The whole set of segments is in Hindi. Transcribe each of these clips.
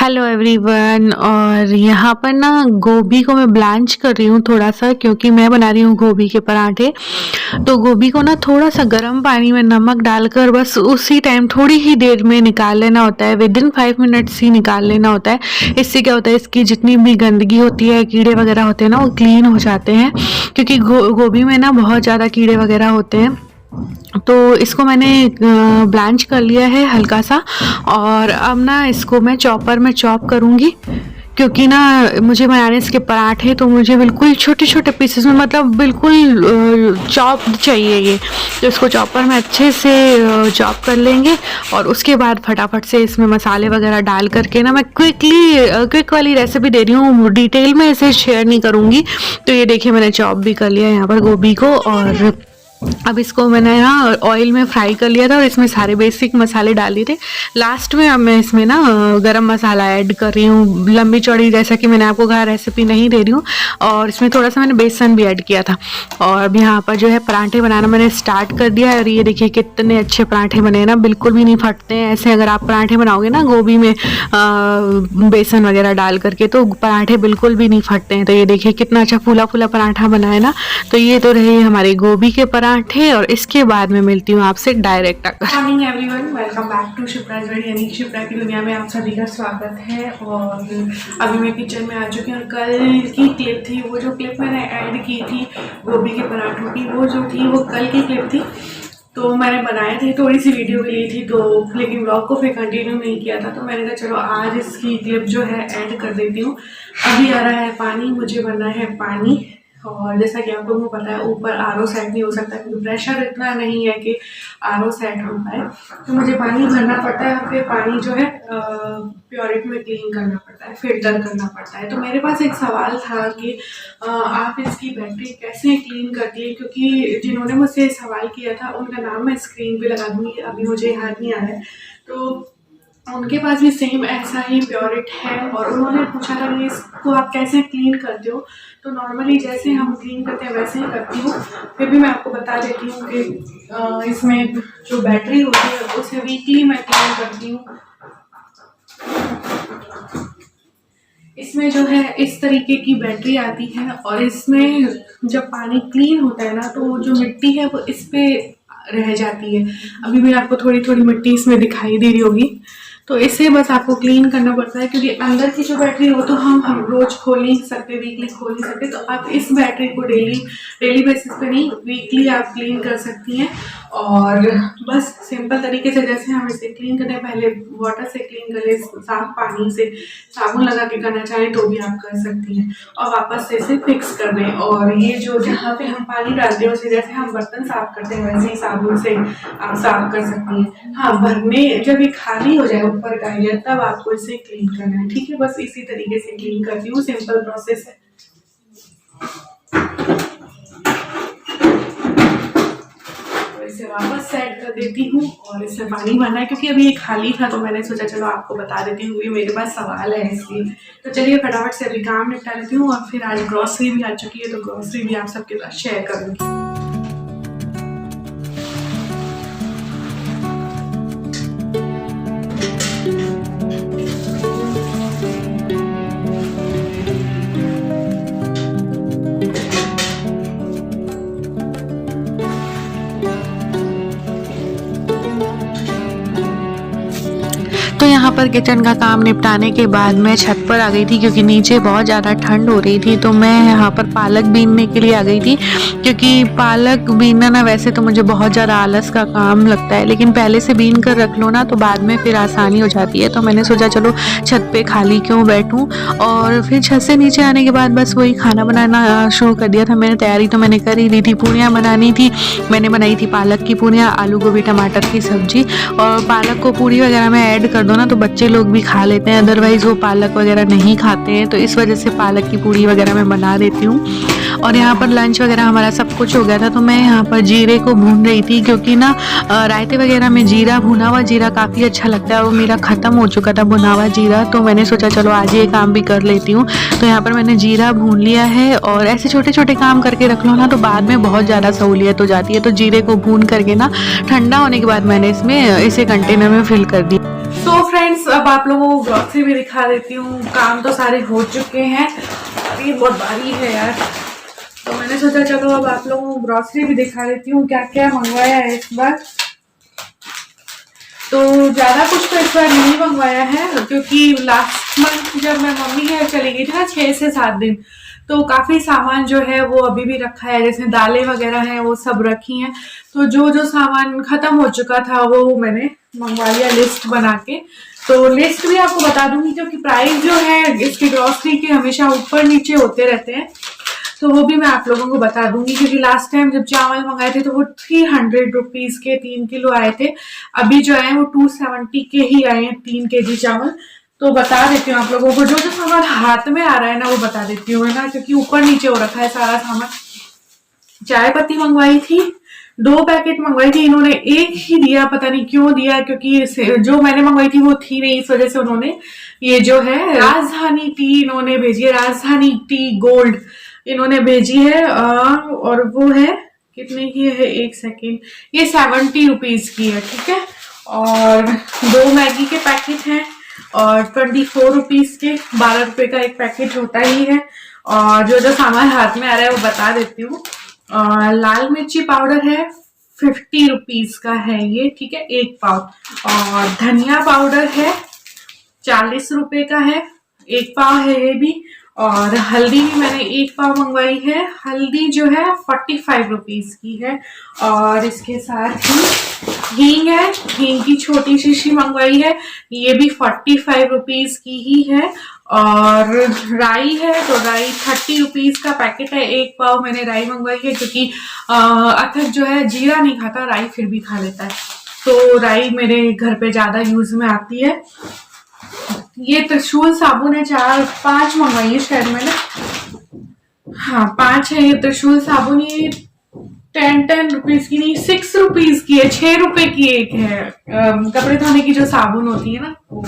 Hello everyone. और यहाँ पर ना गोभी को मैं ब्लांच कर रही हूँ थोड़ा सा, क्योंकि मैं बना रही हूँ गोभी के पराठे। तो गोभी को ना थोड़ा सा गर्म पानी में नमक डालकर बस उसी टाइम थोड़ी ही देर में निकाल लेना होता है, विदिन 5 मिनट्स ही निकाल लेना होता है। इससे क्या होता है, इसकी जितनी भी गंदगी होती है, कीड़े वगैरह होते हैं ना, वो क्लीन हो जाते हैं। क्योंकि गोभी में ना बहुत ज़्यादा कीड़े वगैरह होते हैं। तो इसको मैंने ब्लांच कर लिया है हल्का सा। और अब ना इसको मैं चॉपर में चॉप करूँगी, क्योंकि ना मुझे बनाने इसके पराठे, तो मुझे बिल्कुल छोटे छोटे पीसेस में, मतलब बिल्कुल चॉप चाहिए ये। तो इसको चॉपर में अच्छे से चॉप कर लेंगे। और उसके बाद फटाफट से इसमें मसाले वगैरह डाल करके ना, मैं क्विक वाली रेसिपी दे रही हूँ, डिटेल में इसे शेयर नहीं करूँगी। तो ये देखिए, मैंने चॉप भी कर लिया यहाँ पर गोभी को। और अब इसको मैंने ना ऑयल में फ्राई कर लिया था और इसमें सारे बेसिक मसाले डाल दिए थे। लास्ट में अब मैं इसमें ना गरम मसाला ऐड कर रही हूँ, लंबी चौड़ी, जैसा कि मैंने आपको कहा रेसिपी नहीं दे रही हूँ। और इसमें थोड़ा सा मैंने बेसन भी ऐड किया था। और अब यहाँ पर जो है पराठे बनाना मैंने स्टार्ट कर दिया है। और ये देखिए कितने अच्छे पराठे बने हैं ना, बिल्कुल भी नहीं फटते हैं ऐसे। अगर आप पराठे बनाओगे ना गोभी में बेसन वगैरह डाल करके, तो पराठे बिल्कुल भी नहीं फटते हैं। तो ये देखिए कितना अच्छा फूला फूला पराठा बना है ना। तो ये तो रहे हमारे गोभी के पराठे। और इसके बाद मैं मिलती हूँ आपसे डायरेक्ट आकर। Morning everyone, welcome back to Shipra's world, यानी शिप्रा की दुनिया में आप सभी का स्वागत है। और अभी मैं किचन में आ चुकी हूँ। कल की क्लिप थी, वो जो क्लिप मैंने ऐड की थी गोभी के पराठों की, वो जो थी वो कल की क्लिप थी। तो मैंने बनाए थे, थोड़ी सी वीडियो के लिए थी, तो लेकिन ब्लॉग को फिर कंटिन्यू नहीं किया था। तो मैंने कहा चलो आज इसकी क्लिप जो है ऐड कर देती हूँ। अभी आ रहा है पानी, मुझे बनना है पानी। और जैसा कि आप लोगों को पता है, ऊपर आरओ सेट नहीं हो सकता, क्योंकि प्रेशर इतना नहीं है कि आरओ सेट हो पाए। तो मुझे पानी भरना पड़ता है। फिर पानी जो है प्योरिटी में क्लीन करना पड़ता है, फिल्टर करना पड़ता है। तो मेरे पास एक सवाल था कि आप इसकी बैटरी कैसे क्लीन करती है, क्योंकि जिन्होंने मुझसे सवाल किया था उनका नाम मैं स्क्रीन पे लगा दूँगी, अभी मुझे याद नहीं आ रहा है। तो उनके पास भी सेम ऐसा ही प्योरिट है। और उन्होंने पूछा था कि इसको आप कैसे क्लीन करते हो। तो नॉर्मली जैसे हम क्लीन करते हैं वैसे ही करती हूँ। फिर भी मैं आपको बता देती हूँ कि इसमें जो बैटरी होती है उसे वीकली मैं क्लीन करती हूँ। इसमें जो है इस तरीके की बैटरी आती है। और इसमें जब पानी क्लीन होता है ना, तो जो मिट्टी है वो इस पे रह जाती है। अभी भी आपको थोड़ी थोड़ी मिट्टी इसमें दिखाई दे रही होगी। तो इसे बस आपको क्लीन करना पड़ता है, क्योंकि अंदर की जो बैटरी हो तो हम रोज खोल नहीं सकते, वीकली खोल नहीं सकते। तो आप इस बैटरी को डेली बेसिस पे नहीं, वीकली आप क्लीन कर सकती हैं। और बस सिंपल तरीके से जैसे हम इसे क्लीन करते हैं, पहले वाटर से क्लीन कर ले, साफ पानी से, साबुन लगा के करना चाहें तो भी आप कर सकती हैं। और वापस से इसे फिक्स कर दें। और ये जो जहाँ पे हम पानी डालते हैं उसे जैसे हम बर्तन साफ करते हैं वैसे ही साबुन से आप साफ कर सकती हैं। हाँ, भरने जब ये खाली हो जाए ऊपर का एरिया, तब आपको इसे क्लीन करना है, ठीक है। बस इसी तरीके से क्लीन करती हूँ, सिंपल प्रोसेस है। इसे वापस सेट कर देती हूँ और इसमें पानी भरना है, क्योंकि अभी ये खाली था तो मैंने सोचा चलो आपको बता देती हूँ, ये मेरे पास सवाल है इसलिए। तो चलिए फटाफट से अभी काम निपटा लेती हूँ। और फिर आज ग्रॉसरी भी आ चुकी है, तो ग्रॉसरी भी आप सबके साथ शेयर करूँगी। तो यहाँ पर किचन का काम निपटाने के बाद मैं छत पर आ गई थी, क्योंकि नीचे बहुत ज़्यादा ठंड हो रही थी। तो मैं यहाँ पर पालक बीनने के लिए आ गई थी, क्योंकि पालक बीनना ना वैसे तो मुझे बहुत ज़्यादा आलस का काम लगता है, लेकिन पहले से बीन कर रख लो ना तो बाद में फिर आसानी हो जाती है। तो मैंने सोचा चलो छत पे खाली क्यों बैठूँ। और फिर छत से नीचे आने के बाद बस वही खाना बनाना शुरू कर दिया था। मैंने तैयारी तो मैंने कर ही ली थी, पूरियाँ बनानी थी। मैंने बनाई थी पालक की पूरियाँ, आलू गोभी टमाटर की सब्जी। और पालक को पूरी वगैरह में ऐड कर दो ना तो बच्चे लोग भी खा लेते हैं, अदरवाइज़ वो पालक वगैरह नहीं खाते हैं। तो इस वजह से पालक की पूरी वगैरह मैं बना देती हूँ। और यहाँ पर लंच वगैरह हमारा सब कुछ हो गया था। तो मैं यहाँ पर जीरे को भून रही थी, क्योंकि ना रायते वगैरह में जीरा, भुना हुआ जीरा काफ़ी अच्छा लगता है। वो मेरा ख़त्म हो चुका था भुना हुआ जीरा, तो मैंने सोचा चलो आज ये काम भी कर लेती हूँ। तो यहाँ पर मैंने जीरा भून लिया है। और ऐसे छोटे छोटे काम करके रख लो ना तो बाद में बहुत ज़्यादा सहूलियत हो जाती है। तो जीरे को भून करके ना ठंडा होने के बाद मैंने इसे कंटेनर में फिल कर दिया। तो फ्रेंड फ्रेंड्स, अब आप लोगों को ग्रॉसरी भी दिखा देती हूँ। काम तो सारे हो चुके हैं, अभी बहुत भारी है यार, तो मैंने सोचा चलो अब आप लोगों को ग्रॉसरी भी दिखा देती हूँ क्या क्या मंगवाया है इस बार। तो ज़्यादा कुछ तो इस बार नहीं मंगवाया है, क्योंकि लास्ट मंथ जब मैं मम्मी के घर चली गई थी ना 6 से 7 दिन, तो काफ़ी सामान जो है वो अभी भी रखा है, जैसे दालें वगैरह हैं वो सब रखी हैं। तो जो जो सामान ख़त्म हो चुका था वो मैंने मंगवा लिया लिस्ट बना के। तो लिस्ट भी आपको बता दूंगी, क्योंकि प्राइस जो है इसकी ग्रॉसरी के हमेशा ऊपर नीचे होते रहते हैं, तो वो भी मैं आप लोगों को बता दूंगी। क्योंकि लास्ट टाइम जब चावल मंगाए थे तो वो 300 रुपीज के 3 किलो आए थे, अभी जो आए वो 270 के ही आए हैं 3 kg चावल। तो बता देती हूँ आप लोगों को, जो जो सामान हाथ में आ रहा है ना वो बता देती हूँ, है ना, क्योंकि ऊपर नीचे हो रखा है सारा सामान। चाय पत्ती मंगवाई थी, 2 पैकेट मंगवाई थी, इन्होंने एक ही दिया, पता नहीं क्यों दिया, क्योंकि जो मैंने मंगवाई थी वो थी नहीं, इस वजह से उन्होंने ये जो है राजधानी टी इन्होंने भेजी है, राजधानी टी गोल्ड इन्होंने भेजी है। और वो है कितने की है, 1 सेकेंड, ये 70 रुपीज की है, ठीक है। और 2 मैगी के पैकेट हैं और 24 रुपीज के, 12 रुपए का एक पैकेट होता ही है। और जो जो सामान हाथ में आ रहा है वो बता देती हूँ। लाल मिर्ची पाउडर है 50 रुपीज का है ये, ठीक है, 1 पाव। और धनिया पाउडर है 40 रुपए का है, 1 पाव है ये भी। और हल्दी भी मैंने 1 पाव मंगवाई है, हल्दी जो है 45 रुपीज की है। और इसके साथ ही हींग है, हींग की छोटी शीशी मंगवाई है, ये भी 45 रुपीज की ही है। और राई है, तो राई 30 रुपीज का पैकेट है, 1 पाव मैंने राई मंगवाई है, क्योंकि अथक जो है जीरा नहीं खाता, राई फिर भी खा लेता है, तो राई मेरे घर पे ज्यादा यूज में आती है। ये त्रिशूल साबुन है, 4-5 मंगवाई है शायद मैंने, हाँ 5 है ये त्रिशूल साबुन। ये 10 रुपीज की नहीं, 6 रुपीज की है, 6 रुपए की एक है। कपड़े धोने की जो साबुन होती है ना वो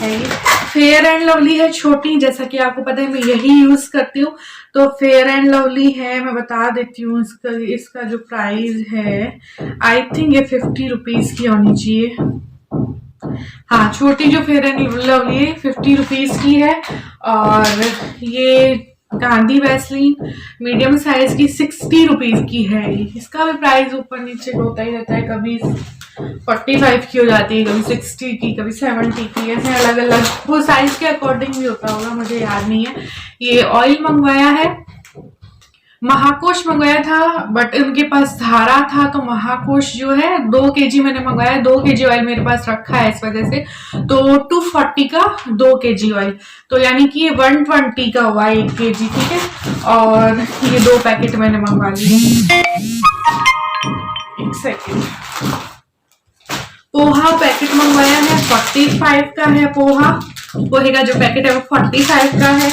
है ये। फेयर एंड लवली है छोटी, जैसा कि आपको पता है मैं यही यूज करती हूँ, तो फेयर एंड लवली है, मैं बता देती हूँ इसका जो प्राइस है, आई थिंक ये 50 रुपीज की होनी चाहिए। हाँ, छोटी जो फेयर एंड लवली है 50 रुपीज की है। और ये गांधी वैसलीन मीडियम साइज की 60 रुपीज की है। इसका भी प्राइस ऊपर नीचे होता ही रहता है, कभी 45 की हो जाती है, कभी 60 की, कभी 70 की, ऐसे अलग अलग वो साइज के अकॉर्डिंग भी होता होगा, मुझे याद नहीं है। ये ऑयल मंगवाया है, महाकोश मंगवाया था, बट उनके पास धारा था, तो महाकोश जो है 2 kg मैंने मंगवाया, 2 kg ऑयल मेरे पास रखा है इस वजह से, तो 240 का 2 kg ऑयल, तो यानी कि ये 120 का हुआ 1 kg, ठीक है। और ये 2 पैकेट मैंने मंगवा लिए। 1 सेकेंड, पोहा पैकेट मंगवाया है, 45 का है पोहा, पोहे का जो पैकेट है वो 45 का है।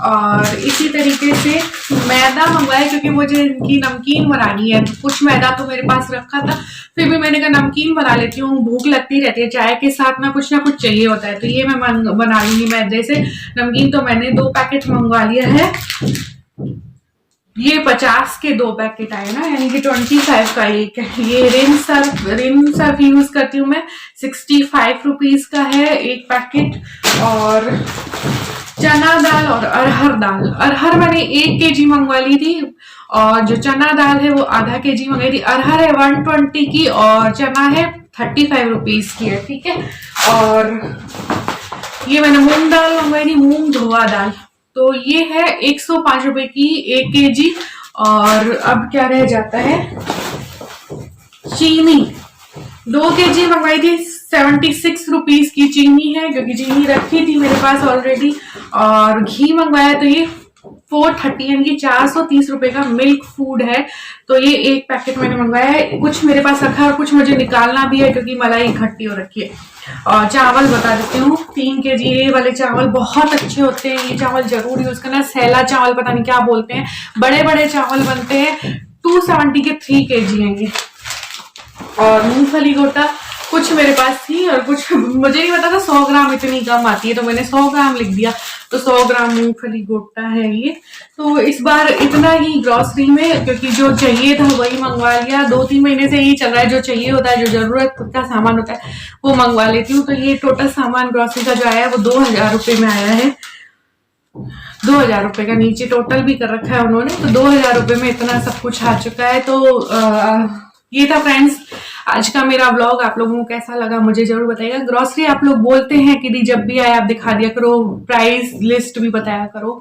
और इसी तरीके से मैदा मंगवाया, क्योंकि मुझे इनकी नमकीन बनानी है, कुछ मैदा तो मेरे पास रखा था, फिर भी मैंने कहा नमकीन बना लेती हूँ, भूख लगती रहती है, चाय के साथ ना कुछ चाहिए होता है, तो ये मैं बना लूंगी मैदे से नमकीन। तो मैंने 2 पैकेट मंगवा लिया है, ये 50 के 2 पैकेट आए ना, यानी कि 25 का एक है। ये रिन सर्फ यूज करती हूँ मैं, 65 रुपीज का है 1 पैकेट। और चना दाल और अरहर मैंने 1 kg मंगवा ली थी, और जो चना दाल है वो आधा kg मंगाई थी। अरहर है 120 की और चना है 35 रुपीज की है, ठीक है। और ये मैंने मूंग दाल मंगवाई थी, मूंग धोआ दाल, तो ये है 105 रुपए की 1 kg। और अब क्या रह जाता है, चीनी 2 kg मंगवाई थी, 76 रुपीज की चीनी है, क्योंकि चीनी रखी थी मेरे पास ऑलरेडी। और घी मंगवाया, तो ये 430 यानी कि 430 रुपए का मिल्क फूड है, तो ये 1 पैकेट मैंने मंगवाया है। कुछ मेरे पास रखा है और कुछ मुझे निकालना भी है, क्योंकि मलाई इकट्ठी हो रखी है। और चावल बता देती हूँ, 3 kg ये वाले चावल बहुत अच्छे होते हैं, ये चावल जरूर यूज करना। सैला चावल पता नहीं क्या बोलते हैं, बड़े बड़े चावल बनते हैं, 270 के 3 kg हैं ये। और मूंगफली गोटा कुछ मेरे पास थी और कुछ मुझे नहीं पता था 100 ग्राम इतनी कम आती है, तो मैंने 100 ग्राम लिख दिया। तो 100 ग्राम मूंगफली गोटा है ये। तो इस बार इतना ही ग्रॉसरी में, क्योंकि जो चाहिए था वही मंगवा लिया। 2-3 महीने से यही चल रहा है, जो चाहिए होता है, जो जरूरत का सामान होता है वो मंगवा लेती हूँ। तो ये टोटल सामान ग्रॉसरी का जो आया है वो 2000 रुपये में आया है। 2000 रुपये का नीचे टोटल भी कर रखा है उन्होंने, तो 2000 रुपये में इतना सब कुछ आ चुका है। तो ये था फ्रेंड्स आज का मेरा व्लॉग। आप लोगों को कैसा लगा मुझे जरूर बताइएगा। ग्रॉसरी आप लोग बोलते हैं कि जब भी आए आप दिखा दिया करो, प्राइस लिस्ट भी बताया करो।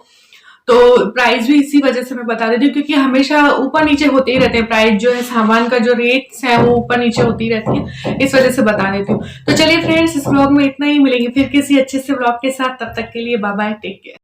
तो प्राइस भी इसी वजह से मैं बता देती हूँ, क्योंकि हमेशा ऊपर नीचे होते ही रहते हैं। प्राइस जो है सामान का जो रेट्स है वो ऊपर नीचे होती रहती है, इस वजह से बता देती हूँ। तो चलिए फ्रेंड्स, इस व्लॉग में इतना ही। मिलेंगे फिर किसी अच्छे से व्लॉग के साथ, तब तक के लिए बाय बाय, टेक केयर।